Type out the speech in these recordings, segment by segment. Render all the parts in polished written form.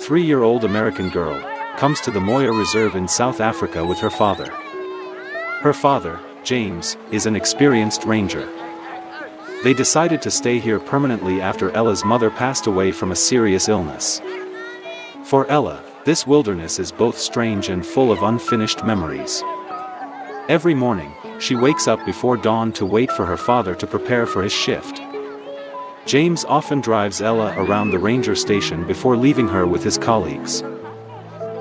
3-year-old American girl, comes to the Manor Reserve in South Africa with her father. Her father, James, is an experienced ranger. They decided to stay here permanently after Ella's mother passed away from a serious illness. For Ella, this wilderness is both strange and full of unfinished memories. Every morning, she wakes up before dawn to wait for her father to prepare for his shift. James often drives Ella around the ranger station before leaving her with his colleagues.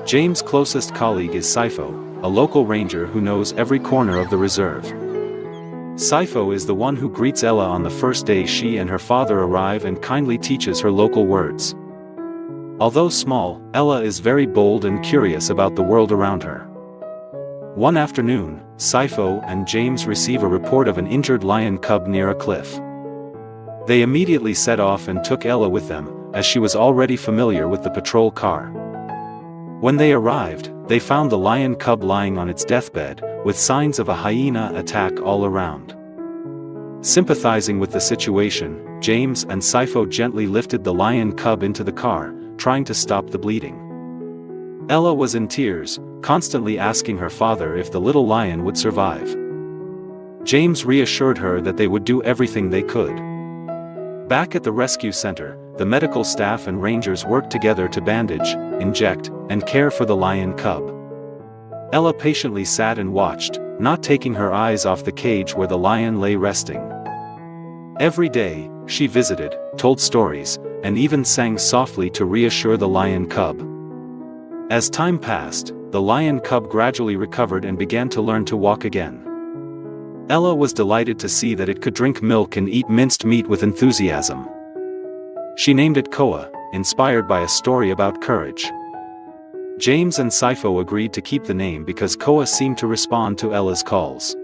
James' closest colleague is Sifo, a local ranger who knows every corner of the reserve. Sifo is the one who greets Ella on the first day she and her father arrive and kindly teaches her local words. Although small, Ella is very bold and curious about the world around her. One afternoon, Sifo and James receive a report of an injured lion cub near a cliff. They immediately set off and took Ella with them, as she was already familiar with the patrol car. When they arrived, they found the lion cub lying on its deathbed, with signs of a hyena attack all around. Sympathizing with the situation, James and Sifo gently lifted the lion cub into the car, trying to stop the bleeding. Ella was in tears, constantly asking her father if the little lion would survive. James reassured her that they would do everything they could. Back at the rescue center, the medical staff and rangers worked together to bandage, inject, and care for the lion cub. Ella patiently sat and watched, not taking her eyes off the cage where the lion lay resting. Every day, she visited, told stories, and even sang softly to reassure the lion cub. As time passed, the lion cub gradually recovered and began to learn to walk again. Ella was delighted to see that it could drink milk and eat minced meat with enthusiasm. She named it Koa, inspired by a story about courage. James and Sifo agreed to keep the name because Koa seemed to respond to Ella's calls.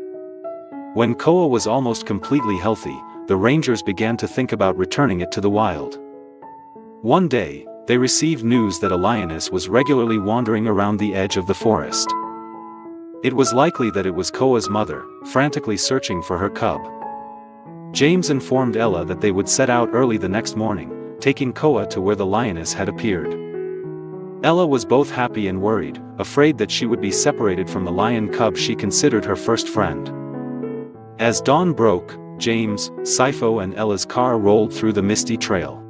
When Koa was almost completely healthy, the rangers began to think about returning it to the wild. One day, they received news that a lioness was regularly wandering around the edge of the forest. It was likely that it was Koa's mother, frantically searching for her cub. James informed Ella that they would set out early the next morning, taking Koa to where the lioness had appeared. Ella was both happy and worried, afraid that she would be separated from the lion cub she considered her first friend. As dawn broke, James, Sifo and Ella's car rolled through the misty trail.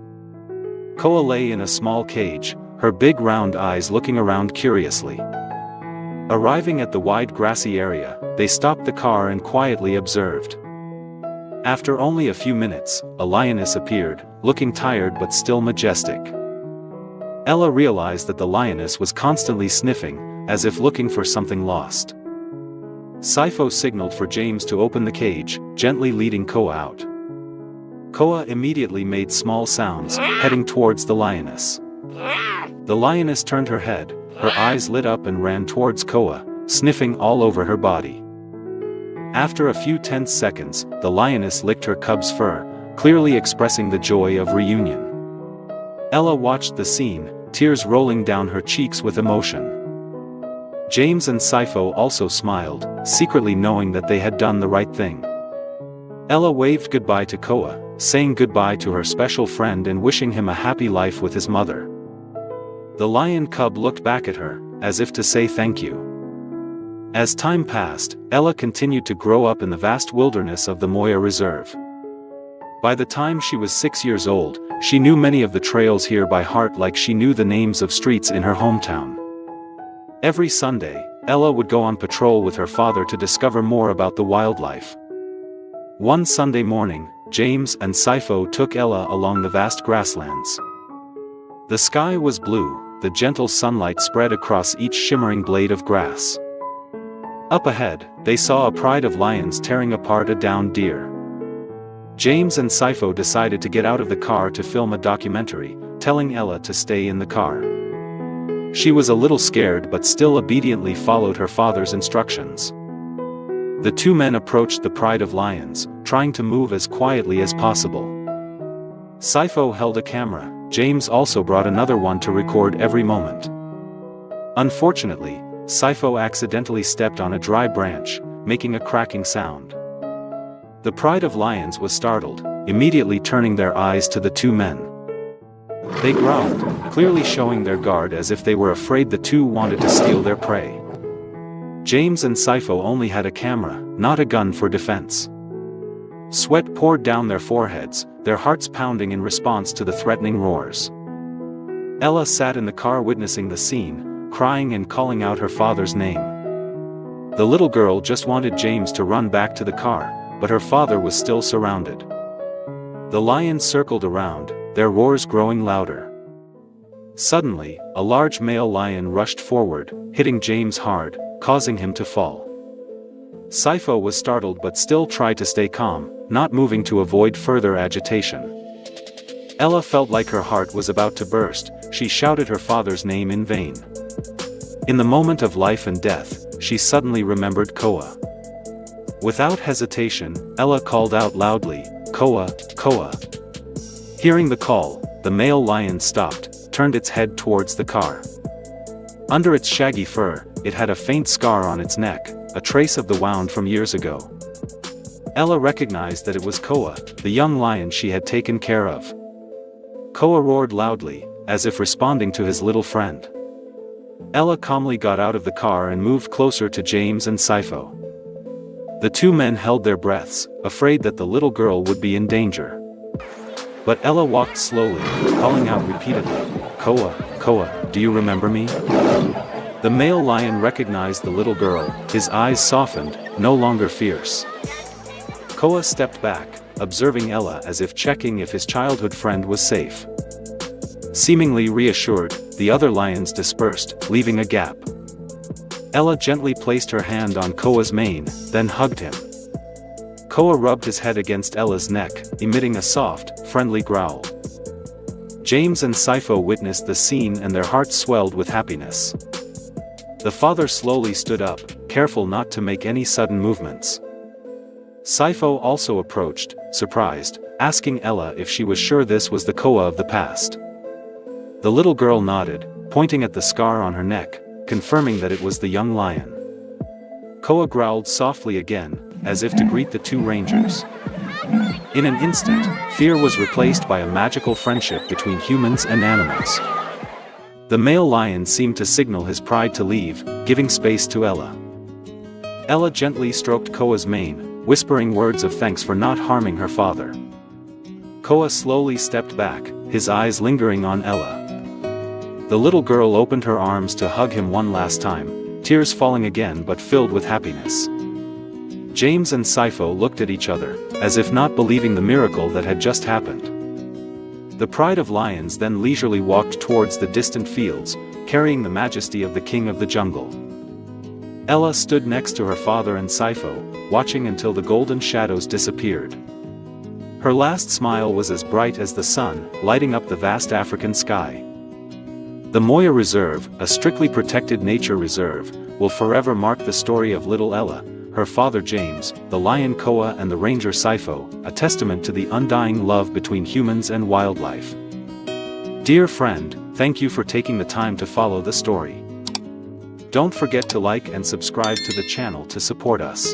Koa lay in a small cage, her big round eyes looking around curiously. Arriving at the wide grassy area, they stopped the car and quietly observed. After only a few minutes, a lioness appeared, looking tired but still majestic. Ella realized that the lioness was constantly sniffing, as if looking for something lost. Sifo signaled for James to open the cage, gently leading Koa out. Koa immediately made small sounds, heading towards the lioness. The lioness turned her head, her eyes lit up and ran towards Koa, sniffing all over her body. After a few tense seconds, the lioness licked her cub's fur, clearly expressing the joy of reunion. Ella watched the scene, tears rolling down her cheeks with emotion. James and Sifo also smiled, secretly knowing that they had done the right thing. Ella waved goodbye to Koa, saying goodbye to her special friend and wishing him a happy life with his mother. The lion cub looked back at her, as if to say thank you. As time passed, Ella continued to grow up in the vast wilderness of the Manor Reserve. By the time she was 6 years old, she knew many of the trails here by heart like she knew the names of streets in her hometown. Every Sunday, Ella would go on patrol with her father to discover more about the wildlife. One Sunday morning, James and Sifo took Ella along the vast grasslands. The sky was blue, the gentle sunlight spread across each shimmering blade of grass. Up ahead, they saw a pride of lions tearing apart a downed deer. James and Sifo decided to get out of the car to film a documentary, telling Ella to stay in the car. She was a little scared but still obediently followed her father's instructions. The two men approached the pride of lions, trying to move as quietly as possible. Sifo held a camera, James also brought another one to record every moment. Unfortunately, Sifo accidentally stepped on a dry branch, making a cracking sound. The pride of lions was startled, immediately turning their eyes to the two men. They growled, clearly showing their guard as if they were afraid the two wanted to steal their prey. James and Sifo only had a camera, not a gun for defense. Sweat poured down their foreheads, their hearts pounding in response to the threatening roars. Ella sat in the car witnessing the scene, crying and calling out her father's name. The little girl just wanted James to run back to the car, but her father was still surrounded. The lions circled around, their roars growing louder. Suddenly, a large male lion rushed forward, hitting James hard, causing him to fall. Sifo was startled but still tried to stay calm, not moving to avoid further agitation. Ella felt like her heart was about to burst. She shouted her father's name in vain. In the moment of life and death, she suddenly remembered Koa. Without hesitation, Ella called out loudly, "Koa, Koa." Hearing the call, the male lion stopped, turned its head towards the car. Under its shaggy fur, it had a faint scar on its neck, a trace of the wound from years ago. Ella recognized that it was Koa, the young lion she had taken care of. Koa roared loudly, as if responding to his little friend. Ella calmly got out of the car and moved closer to James and Sifo. The two men held their breaths, afraid that the little girl would be in danger. But Ella walked slowly, calling out repeatedly, "Koa, Koa, do you remember me?" The male lion recognized the little girl, his eyes softened, no longer fierce. Koa stepped back, observing Ella as if checking if his childhood friend was safe. Seemingly reassured, the other lions dispersed, leaving a gap. Ella gently placed her hand on Koa's mane, then hugged him. Koa rubbed his head against Ella's neck, emitting a soft, friendly growl. James and Sifo witnessed the scene and their hearts swelled with happiness. The father slowly stood up, careful not to make any sudden movements. Sifo also approached, surprised, asking Ella if she was sure this was the Koa of the past. The little girl nodded, pointing at the scar on her neck, confirming that it was the young lion. Koa growled softly again, as if to greet the two rangers. In an instant, fear was replaced by a magical friendship between humans and animals. The male lion seemed to signal his pride to leave, giving space to Ella. Ella gently stroked Koa's mane, whispering words of thanks for not harming her father. Koa slowly stepped back, his eyes lingering on Ella. The little girl opened her arms to hug him one last time, tears falling again but filled with happiness. James and Sifo looked at each other, as if not believing the miracle that had just happened. The pride of lions then leisurely walked towards the distant fields, carrying the majesty of the king of the jungle. Ella stood next to her father and Sifo, watching until the golden shadows disappeared. Her last smile was as bright as the sun, lighting up the vast African sky. The Moya Reserve, a strictly protected nature reserve, will forever mark the story of little Ella, her father James, the lion Koa and the ranger Sifo, a testament to the undying love between humans and wildlife. Dear friend, thank you for taking the time to follow the story. Don't forget to like and subscribe to the channel to support us.